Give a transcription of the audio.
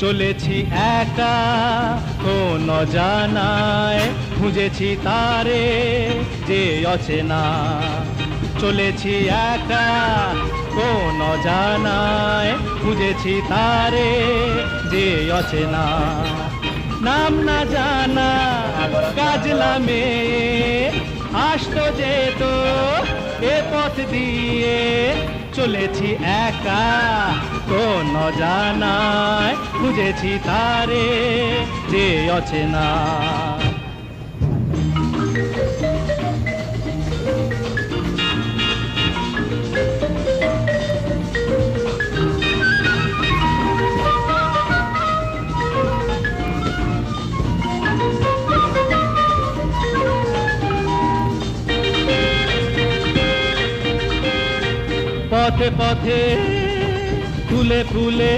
চলেছি একা কোন জানায়, খুঁজেছি তারে যে অচেনা। চলেছি একা কোন জানায়, খুঁজেছি তারে যে অচেনা। নাম না জানা কাজলা মেয়ে আসতো যেত এ পথ দিয়ে। চলেছি একা কোন জানায়, খুঁজেছি তারে যে অচেনা। পথে পথে ফুলে ফুলে